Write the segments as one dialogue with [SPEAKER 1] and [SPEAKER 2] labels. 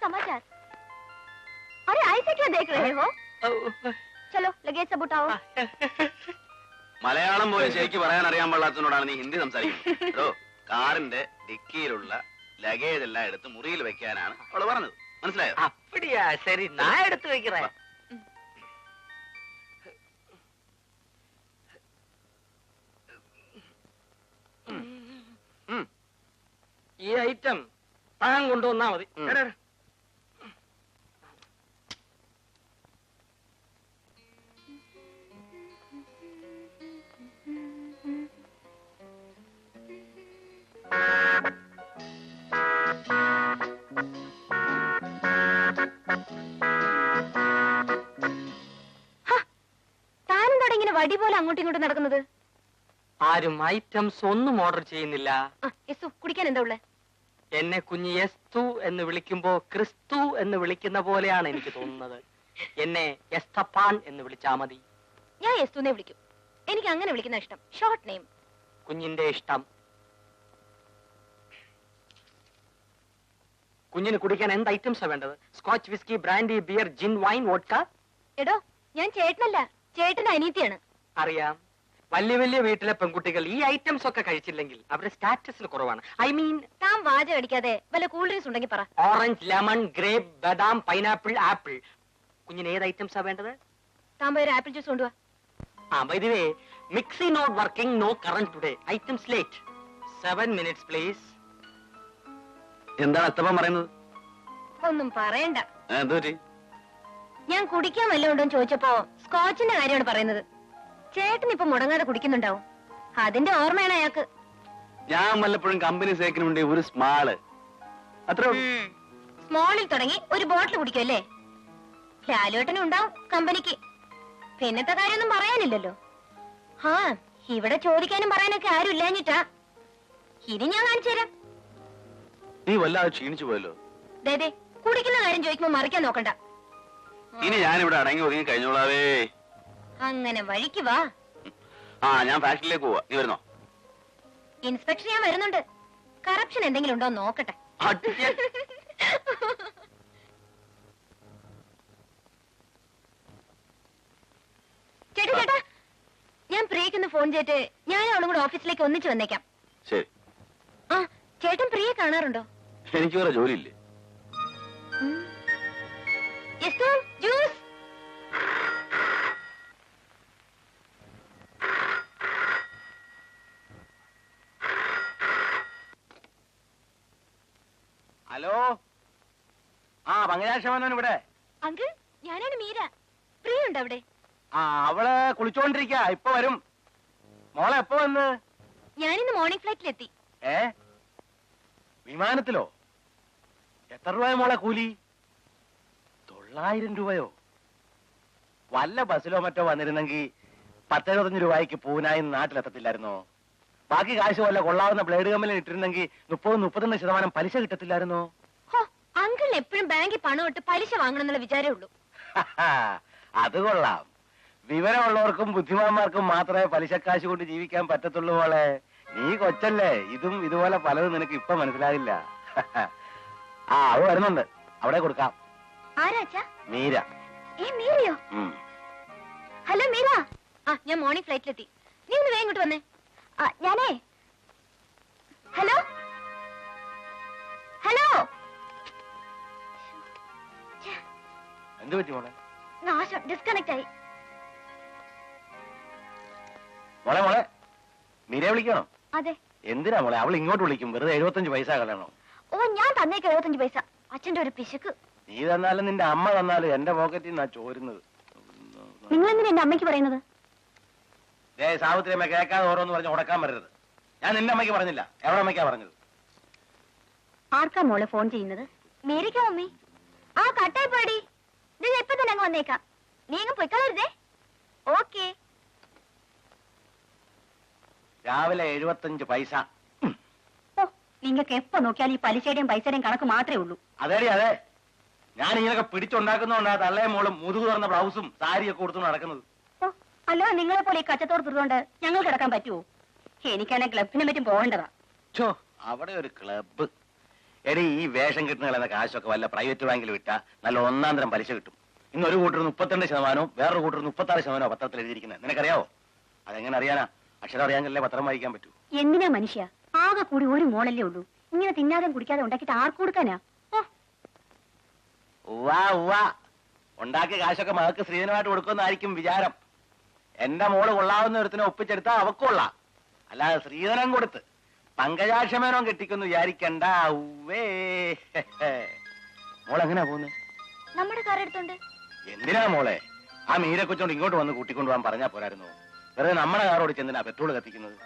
[SPEAKER 1] समाचार? अरे ऐसे क्या देख रहे हो? चलो लगेज सब उठाओ.
[SPEAKER 2] മലയാളം പോലെ ശരിക്ക് പറയാൻ അറിയാൻ പാടാത്തതിനോടാണ് നീ ഹിന്ദി സംസാരിക്കുന്നത്. കാറിന്റെ ഡിക്കിയിലുള്ള ലഗേജ് എല്ലാം എടുത്ത് മുറിയിൽ വെക്കാനാണ് അവള് പറഞ്ഞത്. മനസ്സിലായോ?
[SPEAKER 3] அப்படியா? சரி, நான் எடுத்து வைக்கிறேன். ഈ ഐറ്റം താൻ കൊണ്ടുവന്നാ മതി.
[SPEAKER 1] വടി പോലെ അങ്ങോട്ടും ഇങ്ങോട്ടും നടക്കുന്നത്.
[SPEAKER 3] ആരും ഐറ്റംസ് ഒന്നും ഓർഡർ ചെയ്യുന്നില്ല.
[SPEAKER 1] കുടിക്കാൻ എന്താ ഉള്ളേ?
[SPEAKER 3] എന്നെ കുഞ്ഞ് എസ്തു എന്ന് വിളിക്കുമ്പോ ക്രിസ്തു എന്ന് വിളിക്കുന്ന പോലെയാണ് എനിക്ക് തോന്നുന്നത്. എന്നെ എസ്തപ്പാൻ എന്ന് വിളിച്ചാ മതി.
[SPEAKER 1] ഞാൻ എസ്തുനെ വിളിക്കും. എനിക്ക് അങ്ങനെ വിളിക്കുന്ന ഇഷ്ടം. Short name.
[SPEAKER 3] കുഞ്ഞിന്റെ ഇഷ്ടം. കുഞ്ഞിന് കുടിക്കാൻ എന്ത് ഐറ്റംസാ വേണ്ടത്? സ്കോച്ച്, വിസ്കി, ബ്രാൻഡി, ബിയർ, ജിൻ, വൈൻ, വോഡ്ക?
[SPEAKER 1] എടോ, ഞാൻ ചേട്ടനല്ല, ചേട്ടന്റെ അനിയത്തിയാണ്.
[SPEAKER 3] അറിയാം. വലിയ വലിയ വീട്ടിലെ പെൺകുട്ടികൾ ഈ ഐറ്റംസ് ഒക്കെ കഴിച്ചില്ലെങ്കിൽ അവരുടെ സ്റ്റാറ്റസിന് കുറവാണ്. ഐ മീൻ,
[SPEAKER 1] താൻ വാചകം അടിക്കാതെ വല്ല കൂൾ ഡ്രിങ്ക്സ് ഉണ്ടെങ്കിൽ പറ.
[SPEAKER 3] ഓറഞ്ച്, ലെമൺ, ഗ്രേപ്പ്, ബദാം, പൈനാപ്പിൾ, ആപ്പിൾ. കുഞ്ഞിന് ഏത് ഐറ്റംസാ വേണ്ടത്?
[SPEAKER 1] താൻ പോയി ഒരു ആപ്പിൾ ജ്യൂസ് കൊണ്ടുവാ.
[SPEAKER 3] By the way, mixie not working, no current today. Items late. 7 minutes, please.
[SPEAKER 2] എന്താണ് അത്തപ്പൻ പറയുന്നത്?
[SPEAKER 1] ഒന്നും പറയണ്ട.
[SPEAKER 2] എന്തോറ്റി?
[SPEAKER 1] ഞാൻ കുടിക്കാൻ വല്ലതും ഉണ്ടോ ചോദിച്ചപ്പോ സ്കോച്ചിന്റെ കാര്യമാണ് പറയുന്നത്. ചേട്ടൻ ഇപ്പൊ മുടങ്ങാതെ കുടിക്കുന്നുണ്ടാവും. അതിന്റെ ഓർമ്മയാണ് അയാൾക്ക്.
[SPEAKER 2] ഞാൻ വല്ലപ്പോഴും കമ്പനി സേക്കിന് വേണ്ടി ഒരു സ്മാള്, അത്ര
[SPEAKER 1] സ്മോളിൽ തുടങ്ങി ഒരു ബോട്ടിൽ കുടിക്കുമല്ലേ? ലാലുവേട്ടനും ഉണ്ടാവും കമ്പനിക്ക്. പിന്നത്തെ കാര്യമൊന്നും പറയാനില്ലല്ലോ. ഇവിടെ ചോദിക്കാനും പറയാനൊക്കെ ആരും ഇല്ലാഞ്ഞിട്ടാ. ഇനി ഞാൻ കാണിച്ചു തരാം.
[SPEAKER 2] നീ വല്ലാതെ ക്ഷീണിച്ചു പോയല്ലോ.
[SPEAKER 1] ദേ കുടിക്കുന്ന കാര്യം ചോദിക്കുമ്പോ മറിക്കാൻ നോക്കണ്ട.
[SPEAKER 2] ഇനി ഞാനിവിടെ അടങ്ങി ഒതുങ്ങി കഴിഞ്ഞോളാവേ.
[SPEAKER 1] അങ്ങനെ വഴിക്ക് വാ.
[SPEAKER 2] ഞാൻ ഫാക്ടറിയിലേക്ക് പോവാ. നീ വരുന്നോ?
[SPEAKER 1] ഇൻസ്പെക്ഷൻ ഞാൻ വരുന്നുണ്ട്. കറപ്ഷൻ എന്തെങ്കിലും ഉണ്ടോ നോക്കട്ടെ. ചേട്ടാ ചേട്ടാ, ഞാൻ പ്രിയക്കൊന്ന് ഫോൺ ചെയ്തിട്ട് ഞാൻ അവളും കൂടെ ഓഫീസിലേക്ക് ഒന്നിച്ച് വന്നേക്കാം.
[SPEAKER 2] ശരി.
[SPEAKER 1] ചേട്ടൻ പ്രിയെ കാണാറുണ്ടോ?
[SPEAKER 2] എനിക്ക് വേറെ ജോലിയില്ലേ?
[SPEAKER 1] ജ്യൂസ്.
[SPEAKER 2] ഹലോ, മംഗലാക്ഷമൻ ഇവിടെ.
[SPEAKER 1] അങ്കിൾ, ഞാനാണ് മീര. പ്രിയ ഉണ്ടോ അവിടെ?
[SPEAKER 2] അവള് കുളിച്ചോണ്ടിരിക്ക. ഇപ്പൊ വരും. മോളെ എപ്പോ വന്ന്?
[SPEAKER 1] ഞാനിന്ന് മോർണിംഗ് ഫ്ലൈറ്റിലെത്തി.
[SPEAKER 2] വിമാനത്തിലോ? എത്ര രൂപയോ മോളെ കൂലി? 900 രൂപയോ? വല്ല ബസ്സിലോ മറ്റോ വന്നിരുന്നെങ്കിൽ 10-25 രൂപയ്ക്ക് പൂനായി നാട്ടിലെത്തത്തില്ലായിരുന്നോ? ബാക്കി കാശ് വല്ല കൊള്ളാവുന്ന ബ്ലേഡ് കമ്പനിയിൽ ഇട്ടിരുന്നെങ്കിൽ 30-31% പലിശ കിട്ടത്തില്ലായിരുന്നോ?
[SPEAKER 1] അങ്കിൾ എപ്പോഴും ബാങ്കിൽ പണം ഇട്ട് പലിശ വാങ്ങണം എന്നുള്ള വിചാരമേ ഉള്ളൂ.
[SPEAKER 2] അത് കൊള്ളാം. വിവരമുള്ളവർക്കും ബുദ്ധിമാന്മാർക്കും മാത്രമേ പലിശക്കാശ് കൊണ്ട് ജീവിക്കാൻ പറ്റത്തുള്ളൂ മോളെ. നീ കൊച്ചല്ലേ, ഇതും ഇതുപോലെ പലതും നിനക്ക് ഇപ്പൊ മനസ്സിലാകില്ല. അത് വരുന്നുണ്ട്, അവിടെ കൊടുക്കാം. മീര.
[SPEAKER 1] മീരയോ? ഹലോ മീര. ഞാൻ മോർണിംഗ് ഫ്ലൈറ്റിലെത്തി. നീ ഒന്ന് വേഗം ഇങ്ങോട്ട് വന്നേ. ഞാനേ ഹലോ ഹലോ.
[SPEAKER 2] എന്ത് പറ്റി മോളെ?
[SPEAKER 1] ഡിസ്കണക്ട് ആയി.
[SPEAKER 2] മോളെ മോളെ, മീരയെ വിളിക്കണോ?
[SPEAKER 1] അതെ.
[SPEAKER 2] എന്തിനാ മോളെ അവൾ ഇങ്ങോട്ട് വിളിക്കും? വെറുതെ 75 പൈസ കളയണോ?
[SPEAKER 1] ഞാൻ തന്നേക്ക് 75 പൈസ. അച്ഛന്റെ ഒരു പിശുക്ക്.
[SPEAKER 2] നീ തന്നാലും നിന്റെ അമ്മ തന്നാലും എന്റെ പോക്കറ്റിൽ നിന്നാ ചോരുന്നത്.
[SPEAKER 1] നിങ്ങൾ എന്തിനാ എന്റെ അമ്മയ്ക്ക് പറയുന്നത്?
[SPEAKER 2] സാവിത്രി അമ്മ കേൾക്കാതെ ഓരോന്ന് പറഞ്ഞ് ഉടക്കാൻ വരരുത്. ഞാൻ നിന്റെ അമ്മയ്ക്ക് പറഞ്ഞില്ല. എവിടെ അമ്മയ്ക്കാ പറഞ്ഞത്?
[SPEAKER 1] ആർക്കാ മോളെ ഫോൺ ചെയ്യുന്നത്? മേരിക്കാ മമ്മി. കട്ടായി പോടി. ഇത് എപ്പോ തന്നെ അങ്ങ് വന്നേക്കാം. നീ അങ്ങ് പൊയ്ക്കളരുതേ. ഓക്കെ.
[SPEAKER 2] രാവിലെ 75 പൈസ.
[SPEAKER 1] നിങ്ങൾക്ക് എപ്പോ നോക്കിയാൽ ഈ പലിശയുടെയും പൈസയുടെയും കണക്ക് മാത്രമേ ഉള്ളൂ.
[SPEAKER 2] അതേടി അതെ. ഞാൻ ഇങ്ങനെയൊക്കെ പിടിച്ചുണ്ടാക്കുന്നോണ്ടാ തള്ളേ മോളും മുതുകു തുറന്ന ബ്ലൗസും സാരിയൊക്കെ കൊടുത്തു നടക്കുന്നത്.
[SPEAKER 1] അല്ലോ നിങ്ങളെ പോലെ ഈ കച്ചത്തോട് തീർന്നുകൊണ്ട് ഞങ്ങൾ കിടക്കാൻ പറ്റുമോ? എനിക്കാണെങ്കിൽ ക്ലബിനെ പറ്റും പോകേണ്ടതാ.
[SPEAKER 2] അവിടെ ഒരു ക്ലബ്ബ്. എടി ഈ വേഷം കിട്ടുന്ന കാശൊക്കെ വല്ല പ്രൈവറ്റ് ബാങ്കിൽ വിട്ടാ നല്ല ഒന്നാം തരം പലിശ കിട്ടും. ഇന്ന് ഒരു കൂട്ടർ 32%, വേറൊരു കൂട്ടർ 36% പത്രത്തിൽ എഴുതിയിരിക്കുന്നത്. നിനക്കറിയാവോ? അതെങ്ങനെ അറിയാനാ? അക്ഷരം അറിയാമെങ്കിലേ പത്രം വായിക്കാൻ പറ്റൂ.
[SPEAKER 1] എന്തിനാ മനുഷ്യ, ആകെ കൂടി ഒരു മോളല്ലേ ഉള്ളൂ. ഇങ്ങനെ തിന്നാതെ കുടിക്കാതെ ഉണ്ടാക്കിയിട്ട് ആർക്ക് കൊടുക്കാനാ?
[SPEAKER 2] ഉണ്ടാക്കിയ കാശൊക്കെ മകൾക്ക് സ്ത്രീധനമായിട്ട് കൊടുക്കുമെന്നായിരിക്കും വിചാരം. എന്റെ മോള് കൊള്ളാവുന്ന ഒരുത്തിനെ ഒപ്പിച്ചെടുത്താ അവക്കും കൊള്ളാം. അല്ലാതെ സ്ത്രീധനം കൊടുത്ത് പങ്കജാക്ഷമേനോ കെട്ടിക്കൊന്ന് വിചാരിക്കണ്ട. മോളെങ്ങനെയാ പോകുന്നത്?
[SPEAKER 1] നമ്മുടെ കാർ എടുത്തോണ്ട്.
[SPEAKER 2] എന്തിനാ മോളെ ആ മീരെ കൊച്ചോണ്ട് ഇങ്ങോട്ട് വന്ന് കൂട്ടിക്കൊണ്ടുപോകാൻ പറഞ്ഞാ പോരായിരുന്നു? വെറുതെ നമ്മുടെ കാറോട് ചെന്തിനാ പെട്രോൾ കത്തിക്കുന്നത്?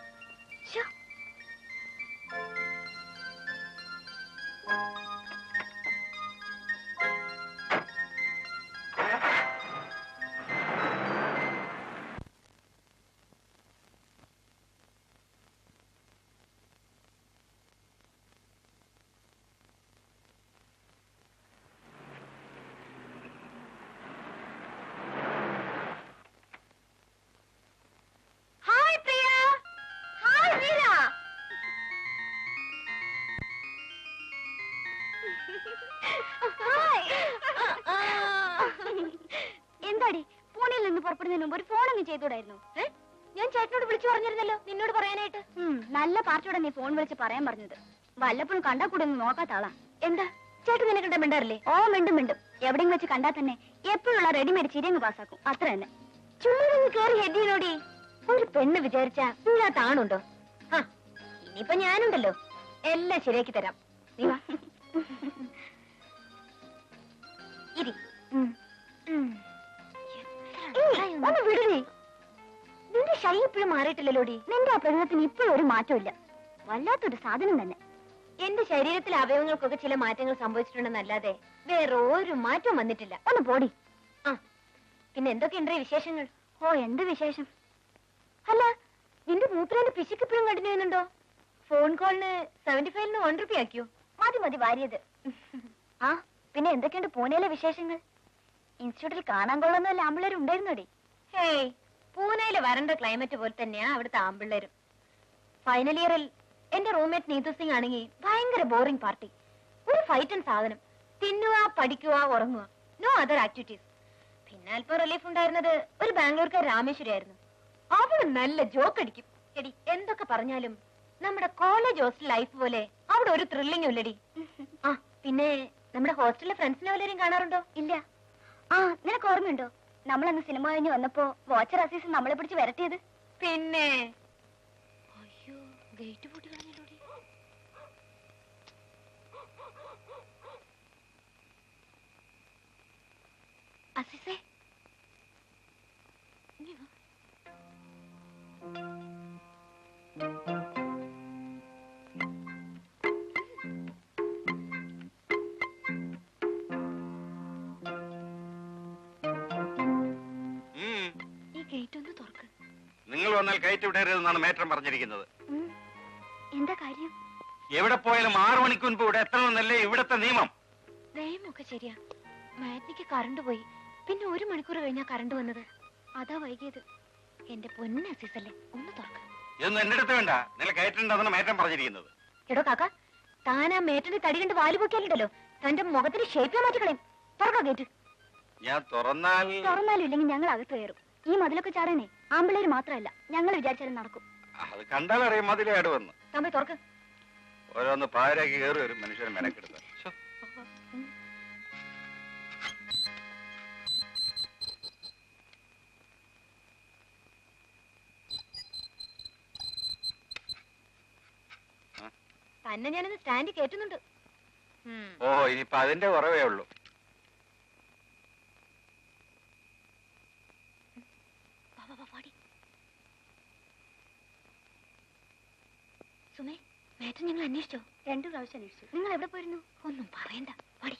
[SPEAKER 1] എന്താടി, പൂനെയിൽ നിന്ന് പുറപ്പെടുന്നതിന് മുമ്പ് ഒരു ഫോണൊന്നും ചെയ്തൂടായിരുന്നു? ഞാൻ ചേട്ടനോട് വിളിച്ചു പറഞ്ഞിരുന്നല്ലോ നിന്നോട് പറയാനായിട്ട്. നല്ല പാർട്ടിയോടെ നീ ഫോൺ വിളിച്ച് പറയാൻ പറഞ്ഞത്. വല്ലപ്പോഴും കണ്ടാ കൂടെ ഒന്ന് നോക്കാത്ത ആളാ. എന്താ ചേട്ടൻ നിന്നെ കണ്ട മിണ്ടാറില്ലേ? ഓ മിണ്ടും. എവിടെയും വെച്ച് കണ്ടാ തന്നെ എപ്പോഴുള്ള റെഡിമെയ്ഡ് ചിരിയങ്ങ് പാസ്സാക്കും, അത്ര തന്നെ. ചുമ്മാ കേറി ഹെഡിനോടി. ഒരു പെണ്ണ് വിചാരിച്ചാ ഇല്ലാത്ത ആണുണ്ടോ? ഇനിയിപ്പൊ ഞാനുണ്ടല്ലോ, എല്ലാം ശരിയാക്കി തരാം. നീ വാ. ഇരി. ഒന്ന് വിടണേ. നിന്റെ ഷൈ ഇപ്പോഴും മാറിയിട്ടില്ലല്ലോടി. നിന്റെ ആ പ്രകൃതത്തിന് ഇപ്പോഴും ഒരു മാറ്റമില്ല. വല്ലാത്തൊരു സാധനം തന്നെ. എന്റെ ശരീരത്തിലെ അവയവങ്ങൾക്കൊക്കെ ചില മാറ്റങ്ങൾ സംഭവിച്ചിട്ടുണ്ടെന്നല്ലാതെ വേറെ ഒരു മാറ്റവും വന്നിട്ടില്ല. ഒന്ന് പോടി. പിന്നെ എന്തൊക്കെയുണ്ട് വിശേഷങ്ങൾ? ഓ എന്ത് വിശേഷം? അല്ല, നിന്റെ മൂത്രന്റെ പിശുക്ക് ഇപ്പോഴും കണ്ടിന്യൂ ചെയ്യുന്നുണ്ടോ? ഫോൺ കോളിന് 75 1 രൂപ ആക്കിയോ? മതി വാരിയത്. പിന്നെ എന്തൊക്കെയുണ്ട് പൂനെയിലെ വിശേഷങ്ങൾ? ഇൻസ്റ്റിറ്റ്യൂട്ടിൽ കാണാൻ കൊള്ളുന്ന ആമ്പിള്ളേർ ഉണ്ടായിരുന്നോടി? ഹേയ്, പൂനെയിലെ വരണ്ട ക്ലൈമറ്റ് പോലെ തന്നെയാ അവിടുത്തെ ആമ്പിള്ളേരും. ഫൈനൽ ഇയറിൽ എന്റെ റൂംമേറ്റ് നീതു സിംഗ് ആണെങ്കിൽ ഭയങ്കര ബോറിംഗ് പാർട്ടി. ഒരു ഫൈറ്റൻ സാധനം. തിന്നുക, പഠിക്കുക, ഉറങ്ങുക, നോ അതർ ആക്ടിവിറ്റീസ്. പിന്നെ അല്പം റിലീഫ് ഉണ്ടായിരുന്നത് ഒരു ബാംഗ്ലൂർക്കാർ രാമേശ്വരി ആയിരുന്നു. അവള് നല്ല ജോക്ക് അടിക്കും. എടി, എന്തൊക്കെ പറഞ്ഞാലും നമ്മുടെ കോളേജ് ഹോസ്റ്റൽ ലൈഫ് പോലെ അവിടെ ഒരു ത്രില്ലിംഗും ഇല്ലടി. പിന്നെ നമ്മുടെ ഹോസ്റ്റലിലെ ഫ്രണ്ട്സിനെ വല്ലവരും കാണാറുണ്ടോ? ഇല്ല. നിനക്ക് ഓർമ്മയുണ്ടോ നമ്മളന്ന് സിനിമ കഴിഞ്ഞ് വന്നപ്പോ വാച്ചർ അസീസ് നമ്മളെ പിടിച്ച് വരട്ടിയത്? പിന്നെ അയ്യോ, ഗേറ്റ് പൂട്ടി കളഞ്ഞല്ലോടി. അസീസേ,
[SPEAKER 2] നിങ്ങൾ വന്നാൽ കയറ്റി വിടരുതെന്നാണ് മേറ്റം പറഞ്ഞിരിക്കുന്നത്.
[SPEAKER 1] എന്താ കാര്യം?
[SPEAKER 2] എവിടെ പോയാലും 6 മണിക്ക് മുൻപ് ഇവിടെ എത്തണമെന്നല്ലേ ഇവിടത്തെ നിയമം.
[SPEAKER 1] നിയമമൊക്കെ ശരിയാ. മാറ്റിക്ക് കറണ്ട് പോയി, പിന്നെ 1 മണിക്കൂർ കഴിഞ്ഞാ കറണ്ട് വന്നത്. അതാ വൈകിയത്. എന്റെ പൊന്ന അസീസല്ലേ, ഒന്ന് തുറക്ക.
[SPEAKER 2] ഇതൊന്നും എന്റെ അടുത്ത് വേണ്ട. നിങ്ങൾ കയറ്റുണ്ടെന്നാണ് മേറ്റം പറഞ്ഞിരിക്കുന്നത്.
[SPEAKER 1] എടോ കാക്ക, താൻ ആ മേറ്റന്റെ തടി കണ്ട് വാല് പൊക്കിയാലുണ്ടല്ലോ തന്റെ മുഖത്തിന് ഷേപ്പ് മാറ്റിക്കളയും. തുറക്കാ ഗേറ്റ്.
[SPEAKER 2] ഞാൻ തുറന്നാലും
[SPEAKER 1] ഇല്ലെങ്കിൽ ഞങ്ങൾ അകത്ത് കയറും. ഈ മതിലൊക്കെ ചാടാനേ ആമ്പിള്ളേര് മാത്രമല്ല, ഞങ്ങൾ വിചാരിച്ചാലും നടക്കും.
[SPEAKER 2] അത് കണ്ടാലറിയാം മതിലേട് വന്ന്.
[SPEAKER 1] തമ്പി തുറക്ക്.
[SPEAKER 2] ഓരോന്ന് പാരാക്കി കയറി വരും മനുഷ്യൻ മെനക്കെടുത്ത.
[SPEAKER 1] തന്നെ ഞാനിന്ന് സ്റ്റാൻഡ് കേറ്റുന്നുണ്ട്.
[SPEAKER 2] ഓ, ഇനിയിപ്പൊ അതിന്റെ കുറവേ ഉള്ളൂ.
[SPEAKER 1] സുമേ, മേറ്റൻ ഞങ്ങൾ അന്വേഷിച്ചോ? 2 പ്രാവശ്യം അന്വേഷിച്ചു. നിങ്ങൾ എവിടെ പോയിരുന്നു? ഒന്നും പറയണ്ട, പടി.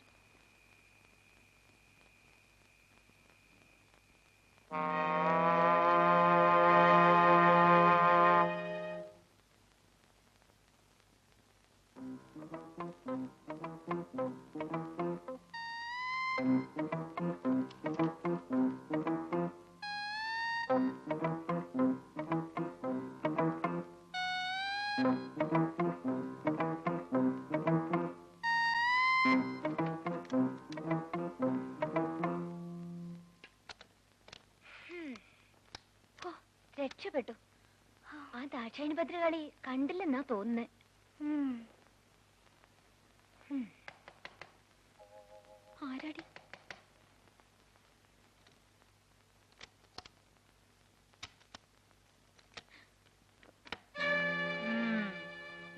[SPEAKER 1] രക്ഷപ്പെട്ടു. ആ ദാക്ഷായണി ഭദ്രകാളി കണ്ടില്ലെന്നാ തോന്നുന്നേ. ആരാടി?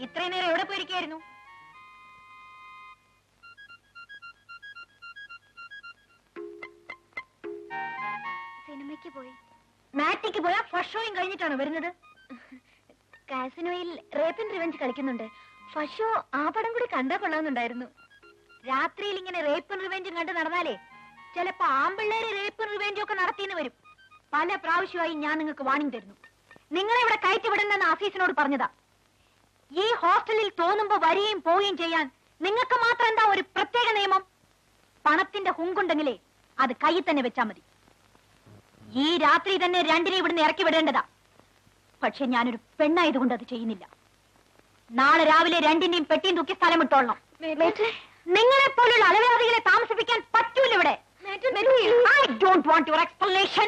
[SPEAKER 1] ഇത്രയും നേരം എവിടെ പോയിരിക്കായിരുന്നു? സിനിമയ്ക്ക് പോയി. മാറ്റിക്ക് പോയാ ഫസ്റ്റ് ഷോയും കഴിഞ്ഞിട്ടാണ് വരുന്നത്. കാസിനോയിൽ റേപ്പ് ആൻഡ് റിവെഞ്ച് കളിക്കുന്നുണ്ട്. ഫസ്റ്റ് ഷോ ആ പടം കൂടി കണ്ടാ കൊള്ളാമെന്നുണ്ടായിരുന്നു. രാത്രിയിൽ ഇങ്ങനെ റേപ്പ് ആൻഡ് റിവെഞ്ചും കണ്ട് നടന്നാലേ ചിലപ്പോ ആമ്പിള്ളേര് റേപ്പ് ആൻഡ് റിവെഞ്ചും ഒക്കെ നടത്തിയെന്ന് വരും. പല പ്രാവശ്യമായി ഞാൻ നിങ്ങൾക്ക് വാണിംഗ് തരുന്നു. നിങ്ങളെ ഇവിടെ കയറ്റി വിടണമെന്ന് ആഫീസിനോട് പറഞ്ഞതാ. ഈ ഹോസ്റ്റലിൽ തോന്നുമ്പോ വരികയും പോവുകയും ചെയ്യാൻ നിങ്ങൾക്ക് മാത്രം എന്താ ഒരു പ്രത്യേക നിയമം? പണത്തിന്റെ ഹുങ്കുണ്ടെങ്കിലേ അത് കയ്യിൽ തന്നെ വെച്ചാ മതി. ഈ രാത്രി തന്നെ രണ്ടിനെ ഇവിടുന്ന് ഇറക്കി വിടേണ്ടതാ. പക്ഷെ ഞാനൊരു പെണ്ണായതുകൊണ്ട് അത് ചെയ്യുന്നില്ല. നാളെ രാവിലെ രണ്ടിന്റെയും പെട്ടിയും തൂക്കി സ്ഥലം വിട്ടോളണം. നിങ്ങളെ പോലുള്ള അലവലാദികളെ താമസിപ്പിക്കാൻ പറ്റൂല ഇവിടെ. I don't want your explanation.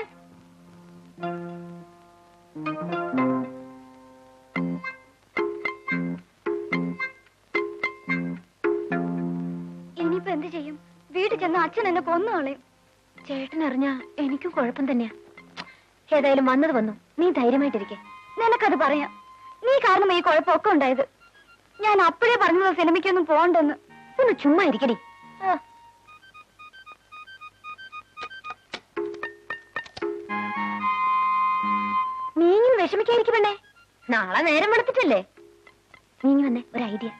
[SPEAKER 1] ഇനിയിപ്പോ എന്ത് ചെയ്യും? വീട്ടിൽ ചെന്ന് അച്ഛൻ എന്നെ കൊന്നുകളയും. ചേട്ടനറിഞ്ഞ എനിക്കും കുഴപ്പം തന്നെയാ. ഏതായാലും വന്നത് വന്നു. നീ ധൈര്യമായിട്ടിരിക്കെ. നിനക്കത് പറയാം. നീ കാരണം ഈ കുഴപ്പമൊക്കെ ഉണ്ടായത്. ഞാൻ അപ്പോഴേ പറഞ്ഞത് സിനിമയ്ക്കൊന്നും പോണ്ടെന്ന്. ഒന്ന് ചുമ്മാ ഇരിക്കടി. നീ ഇങ്ങനെ വിഷമിക്കാതിരിക്കും പെണ്ണേ. നാളെ നേരം വെളുത്തിട്ടല്ലേ. നീ ഇനി വന്നേ, ഒരു ഐഡിയ.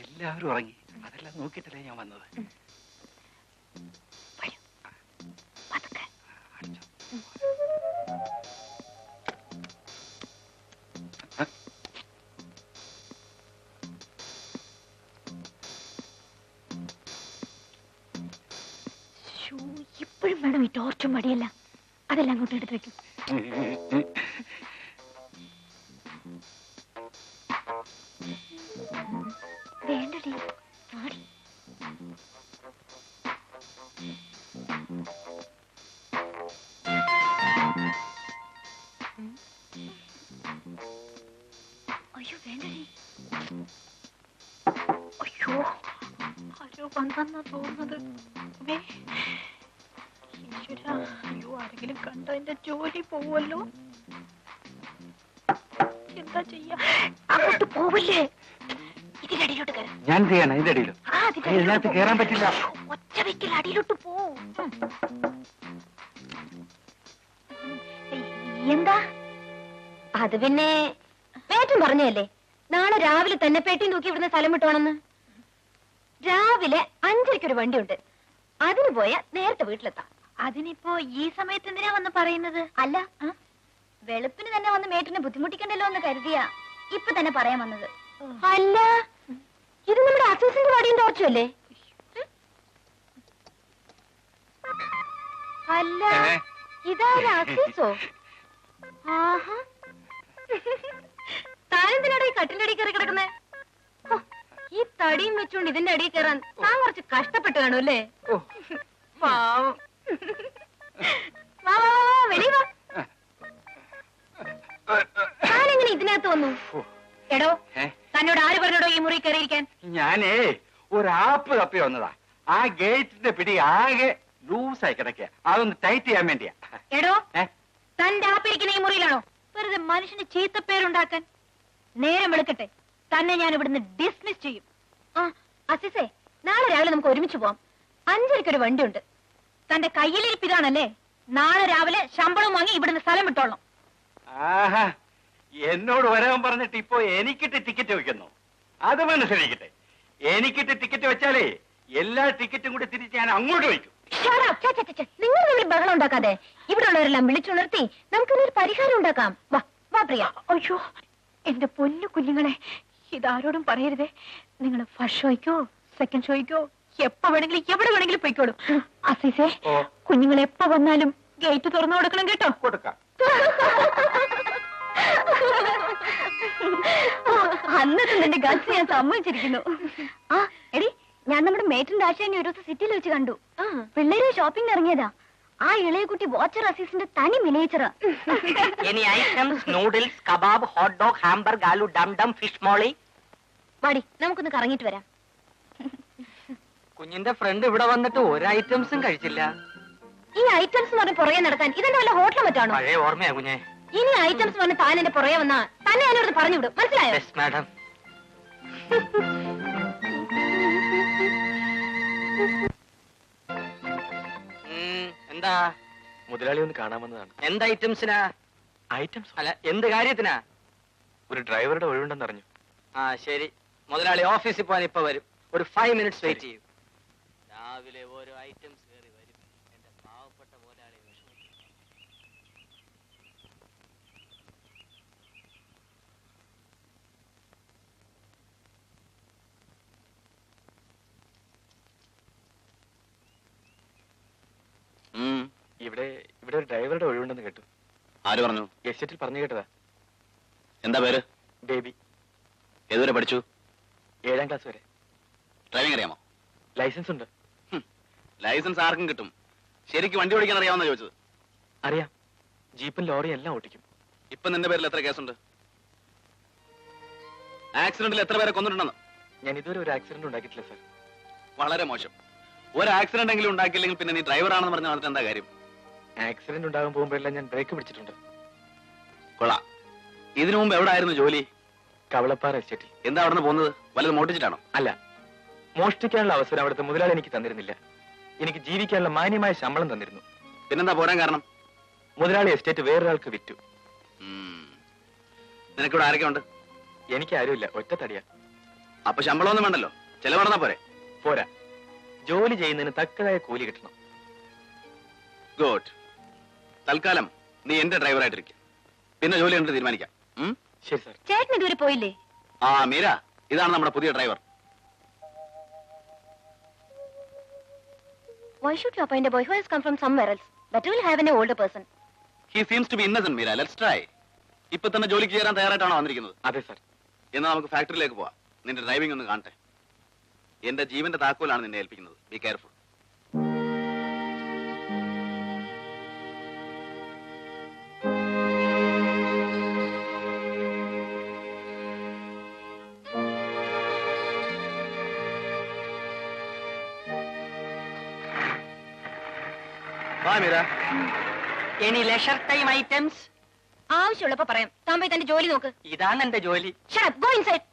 [SPEAKER 2] എല്ലാവരും ഉറങ്ങി. അതെല്ലാം നോക്കിയിട്ടല്ലേ ഞാൻ വന്നത്.
[SPEAKER 1] ഇപ്പോഴും വേണം ഈ ടോർച്ചും മടിയല്ല. അതെല്ലാം അങ്ങോട്ട് എടുത്ത് വെക്കും. വേണ്ടടി. അയ്യോ വേണ്ടടി. അയ്യോ ആരോ വന്നെന്നാ തോന്നുന്നത്. അയ്യോ ആരെങ്കിലും കണ്ട എന്റെ ജോലി പോവല്ലോ. എന്താ ചെയ്യാ? അങ്ങോട്ട് പോവില്ലേ? ഇതിന്റെ അടിയിലോട്ട് കയറാം.
[SPEAKER 2] ഞാൻ ചെയ്യണം ഇതിന്റെ അടിയിലോ? ഇതിനകത്ത് കയറാൻ പറ്റില്ല.
[SPEAKER 1] ഒറ്റ വെക്കൽ അടിയിലോട്ട് പോ. എന്താ? അത് പിന്നെ പേറ്റും പറഞ്ഞല്ലേ നാളെ രാവിലെ തന്നെ പേട്ടിയും തൂക്കി ഇവിടുന്ന് സ്ഥലം വിട്ടോണെന്ന്. രാവിലെ 5:00 വണ്ടിയുണ്ട്. അതിന് പോയാ നേരത്തെ വീട്ടിലെത്താം. അതിനിപ്പോ ഈ സമയത്ത് എന്തിനാ വന്ന് പറയുന്നത്? അല്ല വെളുപ്പിന് തന്നെ വന്ന് മേട്ടിനെ ബുദ്ധിമുട്ടിക്കണ്ടല്ലോ എന്ന് കരുതിയാ ഇപ്പൊ തന്നെ പറയാൻ വന്നത്. അല്ല ഇത് നമ്മുടെ അസൂസിന്റെ പാടിയും ടോർച്ചുമല്ലേ? അല്ല ഇതാരാ അസൂസോ? ആഹാ താനെന്തിനാടെ ഈ കട്ടിന്റെ അടിയിൽ കയറി കിടക്കുന്നേ? ഈ തടിയും വെച്ചോണ്ട് ഇതിന്റെ അടിയിൽ കയറാൻ താൻ കുറച്ച് കഷ്ടപ്പെട്ട് കാണും അല്ലേ? പാവം. വെളി വാ. താനെങ്ങനെ ഇതിനകത്ത് വന്നു? എടോ തന്നോട് ആര് പറഞ്ഞോടോ ഈ മുറി കയറിയിരിക്കാൻ?
[SPEAKER 2] ഞാനേ ഒരു ആപ്പ് തപ്പി വന്നതാ. ആ ഗേറ്റിന്റെ പിടി ആകെ ലൂസായി കിടക്കുക. അതൊന്ന് ടൈറ്റ് ചെയ്യാൻ വേണ്ടിയാ.
[SPEAKER 1] എടോ തന്റെ ആപ്പിരിക്കുന്ന ഈ മുറിയിലാണോ? വെറുതെ മനുഷ്യന് ചീത്തപ്പേരുണ്ടാക്കാൻ. നേരം വെളുക്കട്ടെ, തന്നെ ഞാൻ ഇവിടുന്ന് ഡിസ്മിസ് ചെയ്യും. ആ അസിസേ, നാളെ രാവിലെ നമുക്ക് ഒരുമിച്ച് പോവാം. 5:30 വണ്ടിയുണ്ട്. തന്റെ കയ്യിലിരിപ്പിതാണല്ലേ? നാളെ രാവിലെ ശമ്പളം വാങ്ങി ഇവിടുന്ന് സ്ഥലം വിട്ടോളാം.
[SPEAKER 2] ആഹാ, എന്നോട് വരാൻ പറഞ്ഞിട്ട് ഇപ്പോ എനിക്കിട്ട് ടിക്കറ്റ് വെക്കുന്നു. അത് മനസ്സിലാക്കട്ടെ. എനിക്കിട്ട് ടിക്കറ്റ് വെച്ചാലേ എല്ലാ ടിക്കറ്റും കൂടി തിരിച്ച് ഞാൻ അങ്ങോട്ട് വയ്ക്കും.
[SPEAKER 1] നിങ്ങൾ നിങ്ങൾ ബഹളം ഉണ്ടാക്കാതെ ഇവിടെ ഉള്ളവരെല്ലാം വിളിച്ചുണർത്തി നമുക്കിതൊരു പരിഹാരം ഉണ്ടാക്കാം. വാ വാ പ്രിയ. അയ്യോ എന്റെ പൊന്നു കുഞ്ഞുങ്ങളെ, ഇതാരോടും പറയരുതേ. നിങ്ങൾ ഫസ്റ്റ് ഷോയ്ക്കോ സെക്കൻഡ് ഷോയ്ക്കോ എപ്പോ വേണമെങ്കിലും എവിടെ വേണമെങ്കിലും പോയിക്കോളും. അസീസേ, കുഞ്ഞുങ്ങൾ എപ്പോ വന്നാലും ഗേറ്റ് തുറന്നു കൊടുക്കണം കേട്ടോ.
[SPEAKER 2] കൊടുക്കാം.
[SPEAKER 1] അന്നത്തെ നിന്റെ ഗസ് ഞാൻ സമ്മതിച്ചിരിക്കുന്നു. ആ എടി, ഞാൻ നമ്മുടെ മേറ്റിന്റെ ആശാനെ ഒരു ദിവസം സിറ്റിയിൽ വെച്ച് കണ്ടു. പിള്ളേര് ഷോപ്പിംഗ് ഇറങ്ങിയതാ. ആ ഇളയ കുട്ടി വാച്ചർ അസീസിന്റെ തനി മിനിയേച്ചറാ.
[SPEAKER 3] Any items noodles, kebab, hot dog, hamburg, aloo dum dum, fish molee.
[SPEAKER 1] വാടി, നമുക്കൊന്ന് കറങ്ങിട്ട് വരാം.
[SPEAKER 3] കുഞ്ഞിന്റെ ഫ്രണ്ട് ഇവിടെ വന്നിട്ട് ഒരു ഐറ്റംസും കഴിച്ചില്ല.
[SPEAKER 1] ഈ ഐറ്റംസ് എന്ന് പറഞ്ഞ് പുറകെ നടക്കാൻ ഇതെന്താ വല്ല ഹോട്ടലും മറ്റാണോ?
[SPEAKER 3] പഴയ ഓർമ്മയാ കുഞ്ഞെ.
[SPEAKER 1] ഇനി ഐറ്റംസ് പറഞ്ഞ് താൻ എന്റെ പുറകെ വന്നാ തന്നെ ഞാനോട് പറഞ്ഞു വിടും. മനസ്സിലായോ?
[SPEAKER 3] മാഡം. എന്താ?
[SPEAKER 2] മുതലാളി ഒന്ന് കാണാമെന്നതാണ്.
[SPEAKER 3] എന്ത് ഐറ്റംസിനാ?
[SPEAKER 2] ഐറ്റംസ്
[SPEAKER 3] അല്ല, എന്ത് കാര്യത്തിനാ?
[SPEAKER 2] ഒരു ഡ്രൈവറുടെ ഒഴിവുണ്ടെന്ന് അറിഞ്ഞു.
[SPEAKER 3] ആ ശരി, മുതലാളി ഓഫീസിൽ പോകാൻ ഇപ്പൊ വരും. ഒരു 5 minutes വെയിറ്റ് ചെയ്യും. രാവിലെ ഓരോ ഐറ്റംസ് കയറി വരും. എന്റെ പാവപ്പെട്ട മുതലാളി വിഷമിക്കും.
[SPEAKER 2] ഇവിടെ ഒരു ഡ്രൈവറുടെ ഒഴിവുണ്ടെന്ന് കേട്ടു.
[SPEAKER 4] ആര് പറഞ്ഞു?
[SPEAKER 2] എസ്റ്റേറ്റിൽ പറഞ്ഞു കേട്ടതാ.
[SPEAKER 4] എന്താ പേര്?
[SPEAKER 2] ബേബി.
[SPEAKER 4] ഏതുവരെ പഠിച്ചു?
[SPEAKER 2] 7ാം ക്ലാസ് വരെ.
[SPEAKER 4] ഡ്രൈവിംഗ് അറിയാമോ?
[SPEAKER 2] ലൈസൻസ് ഉണ്ട്.
[SPEAKER 4] ലൈസൻസ് ആർക്കും കിട്ടും. ശരിക്കും വണ്ടി ഓടിക്കാൻ അറിയാമെന്നാ ചോദിച്ചത്.
[SPEAKER 2] അറിയാം. ജീപ്പും ലോറിയും എല്ലാം ഓടിക്കും.
[SPEAKER 4] ഇപ്പൊ നിന്റെ പേരിൽ എത്ര കേസുണ്ട്? ആക്സിഡന്റിൽ എത്ര പേരെ കൊന്നിട്ടുണ്ടെന്ന്?
[SPEAKER 2] ഞാൻ ഇതുവരെ ഒരു ആക്സിഡന്റ് ഉണ്ടാക്കിയിട്ടില്ല സാർ.
[SPEAKER 4] വളരെ മോശം. ഒരു ആക്സിഡന്റ് എങ്കിലും ഉണ്ടാക്കിയില്ലെങ്കിൽ പിന്നെ നീ ഡ്രൈവർ ആണെന്ന് പറഞ്ഞാൽ അതിന് എന്താ കാര്യം?
[SPEAKER 2] ആക്സിഡന്റ് ഉണ്ടാകാൻ പോകുമ്പോഴെല്ലാം ഞാൻ ബ്രേക്ക് പിടിച്ചിട്ടുണ്ട്.
[SPEAKER 4] കൊള്ളാം. ഇതിനു മുമ്പ് എവിടെ ആയിരുന്നു ജോലി?
[SPEAKER 2] കവളപ്പാറ എസ്റ്റേറ്റിൽ.
[SPEAKER 4] എന്താ അവിടെ നിന്ന് പോകുന്നത്? വല്ലതും മോട്ടിച്ചിട്ടാണോ?
[SPEAKER 2] അല്ല, മോഷ്ടിക്കാനുള്ള അവസരം അവിടുത്തെ മുതലാളി എനിക്ക് തന്നിരുന്നില്ല. എനിക്ക് ജീവിക്കാനുള്ള മാന്യമായ ശമ്പളം തന്നിരുന്നു.
[SPEAKER 4] പിന്നെന്താ പോരാൻ കാരണം?
[SPEAKER 2] മുതലാളി എസ്റ്റേറ്റ് വേറൊരാൾക്ക് വിറ്റു.
[SPEAKER 4] നിനക്കിവിടെ ആരൊക്കെ ഉണ്ട്?
[SPEAKER 2] എനിക്ക് ആരുമില്ല, ഒറ്റ തടിയാ.
[SPEAKER 4] അപ്പൊ ശമ്പളമൊന്നും വേണ്ടല്ലോ, ചെലവടന്നാ പോരെ?
[SPEAKER 2] പോരാ, ജോലി ചെയ്യുന്നതിന് തക്കതായ കൂലി കിട്ടണം.
[SPEAKER 4] ഗുഡ്. തൽക്കാലം നീ എന്റെ ഡ്രൈവറായിട്ടിരിക്കും. പിന്നെ ജോലി കണ്ടിട്ട് തീരുമാനിക്കാം.
[SPEAKER 2] ശരി സാർ.
[SPEAKER 1] ചേട്ടൻ ഇതുവരെ പോയില്ലേ?
[SPEAKER 4] ആ മീര, ഇതാണ് നമ്മുടെ പുതിയ driver.
[SPEAKER 1] Why should you appoint a boy who has come from somewhere else? Better will have an older person.
[SPEAKER 4] He seems to be innocent, Meera. Let's try. ഇപ്പൊ തന്നെ ജോലിക്ക് ചേരാൻ തയ്യാറായിട്ടാണോ വന്നിരിക്കുന്നത്?
[SPEAKER 2] അതെ സാർ.
[SPEAKER 4] എന്നാൽ നമുക്ക് ഫാക്ടറിയിലേക്ക് പോവാം. നിന്റെ ഡ്രൈവിംഗ് ഒന്ന് കാണട്ടെ. എന്റെ ജീവന്റെ താക്കോലാണ് നിന്നെ ഏൽപ്പിക്കുന്നത്. Be careful.
[SPEAKER 3] Any leisure time items?
[SPEAKER 1] ആവശ്യമുള്ളപ്പോ പറയാം. താൻ പോയി തന്റെ ജോലി നോക്ക്.
[SPEAKER 3] ഇതാണ് എന്റെ ജോലി.
[SPEAKER 1] Shut up. Go inside.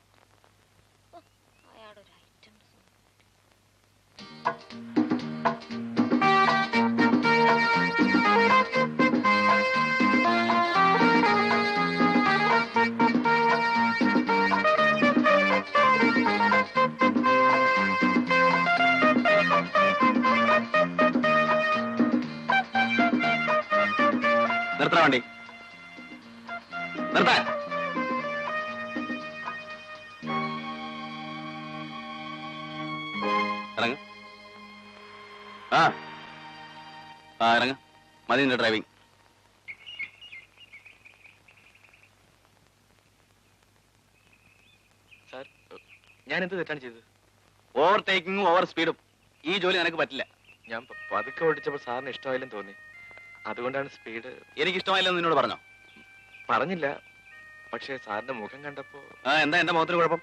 [SPEAKER 4] നിർത്താൻ വണ്ടി. നിർത്താൻ. ഇറങ്ങ. ഇറങ്ങ. മതി നിന്റെ ഡ്രൈവിംഗ്.
[SPEAKER 2] സാർ, ഞാൻ എന്ത് തെറ്റാണ് ചെയ്തത്?
[SPEAKER 4] ഓവർ ടേക്കിങ്ങും ഓവർ സ്പീഡും. ഈ ജോലി നിനക്ക് പറ്റില്ല.
[SPEAKER 2] ഞാൻ പതുക്കെ ഓടിച്ചപ്പോൾ സാറിന് ഇഷ്ടമായില്ലെന്ന് തോന്നി. അതുകൊണ്ടാണ് സ്പീഡ്.
[SPEAKER 4] എനിക്ക് ഇഷ്ടമായില്ലെന്ന് നിന്നോട് പറഞ്ഞോ?
[SPEAKER 2] പറഞ്ഞില്ല, പക്ഷേ സാറിന്റെ മുഖം കണ്ടപ്പോ.
[SPEAKER 4] എന്താ എന്റെ മുഖത്തിന് കുഴപ്പം?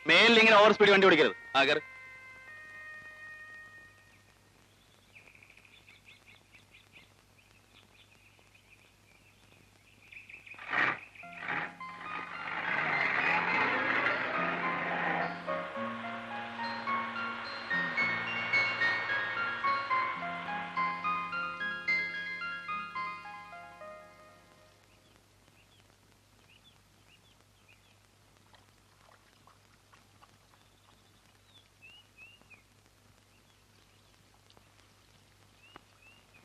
[SPEAKER 4] മേലിൽ ഇങ്ങനെ ഓവർ സ്പീഡ് വണ്ടി ഓടിക്കരുത്. കയറി.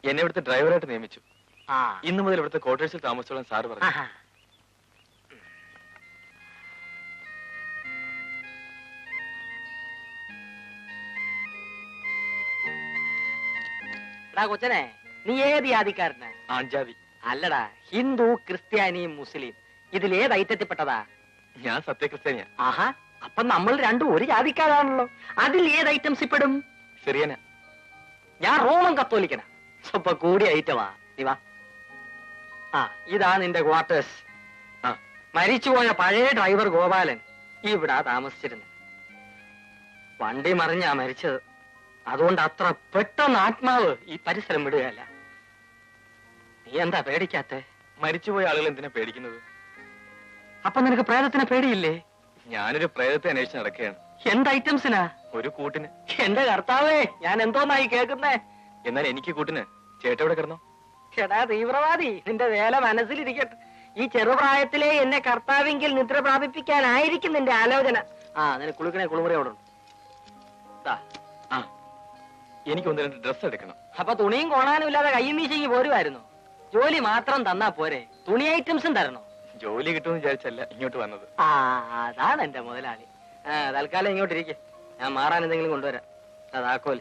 [SPEAKER 5] എന്നെ ഇവിടുത്തെ ഡ്രൈവറായിട്ട് നിയമിച്ചു.
[SPEAKER 3] ആ
[SPEAKER 5] ഇന്നു മുതൽ ഇവിടുത്തെ ക്വാർട്ടേഴ്സിൽ താമസിച്ചോളാൻ സാറ് പറഞ്ഞു.
[SPEAKER 3] ആഹാ. എടാ കൊച്ചനെ, നീ ഏത് ജാതിക്കാരനാ?
[SPEAKER 5] ആൺജാതി.
[SPEAKER 3] അല്ലടാ, ഹിന്ദു, ക്രിസ്ത്യാനി, മുസ്ലിം, ഇതിൽ ഏത് ഐറ്റത്തിൽപ്പെട്ടതാ?
[SPEAKER 5] ഞാൻ സത്യക്രിസ്ത്യാനിയാ.
[SPEAKER 3] ആഹാ, അപ്പൊ നമ്മൾ രണ്ടും ഒരു ജാതിക്കാരാണല്ലോ. അതിൽ ഏത് ഐറ്റംസ് ഇപ്പെടും?
[SPEAKER 5] സിറിയന.
[SPEAKER 3] ഞാൻ റോമൻ കത്തോലിക്കനാ. സ്വപ്പ കൂടിയ ഐറ്റമാ. നീ വാ. ആ, ഇതാ നിന്റെ ക്വാർട്ടേഴ്സ്.
[SPEAKER 5] ആ,
[SPEAKER 3] മരിച്ചുപോയ പഴയ ഡ്രൈവർ ഗോപാലൻ ഇവിടെ താമസിച്ചിരുന്നു. വണ്ടി മറിഞ്ഞാ മരിച്ചത്. അതുകൊണ്ട് അത്ര പെട്ടെന്ന് ആത്മാവ് ഈ പരിസരം വിടുകയല്ല. നീ എന്താ പേടിക്കാത്തെ?
[SPEAKER 5] മരിച്ചുപോയ ആളുകൾ എന്തിനാ പേടിക്കുന്നത്?
[SPEAKER 3] അപ്പൊ നിനക്ക് പ്രേതത്തിനെ പേടിയില്ലേ?
[SPEAKER 5] ഞാനൊരു പ്രേതത്തെ അന്വേഷിച്ച് നടക്കുകയാണ്.
[SPEAKER 3] എന്ത് ഐറ്റംസിനാ?
[SPEAKER 5] ഒരു കൂട്ടിന്.
[SPEAKER 3] എന്റെ കർത്താവേ, ഞാൻ എന്തോന്നായി കേൾക്കുന്നേ?
[SPEAKER 5] എന്നാൽ എനിക്ക് കൂട്ടിന് ചേട്ടൻ ഇവിടെ കിടന്നോ?
[SPEAKER 3] എടാ തീവ്രവാദി, നിന്റെ വേല മനസ്സിലിരിക്കട്ടെ. ഈ ചെറുപ്രായത്തിലെ എന്നെ കർത്താവെങ്കിൽ നിദ്ര പ്രാപിപ്പിക്കാനായിരിക്കും നിന്റെ ആലോചന. ആ, നിനക്ക് കുളിക്കണേ കുളിമുറിയോടുണ്ട്.
[SPEAKER 5] ആ, എനിക്ക് ഒന്ന് രണ്ട് ഡ്രസ് എടുക്കണം.
[SPEAKER 3] അപ്പൊ തുണിയും കോണാനും ഇല്ലാതെ കയ്യും വീശിങ്ങി പോരുമായിരുന്നു. ജോലി മാത്രം തന്നാ പോരെ, തുണി ഐറ്റംസും തരണോ?
[SPEAKER 5] ജോലി കിട്ടുമെന്ന് വിചാരിച്ചല്ല ഇങ്ങോട്ട് വന്നത്.
[SPEAKER 3] ആ, അതാണ് എന്റെ മുതലാളി. തൽക്കാലം ഇങ്ങോട്ടിരിക്കെ, ഞാൻ മാറാൻ എന്തെങ്കിലും കൊണ്ടുവരാം. അതാക്കോല്.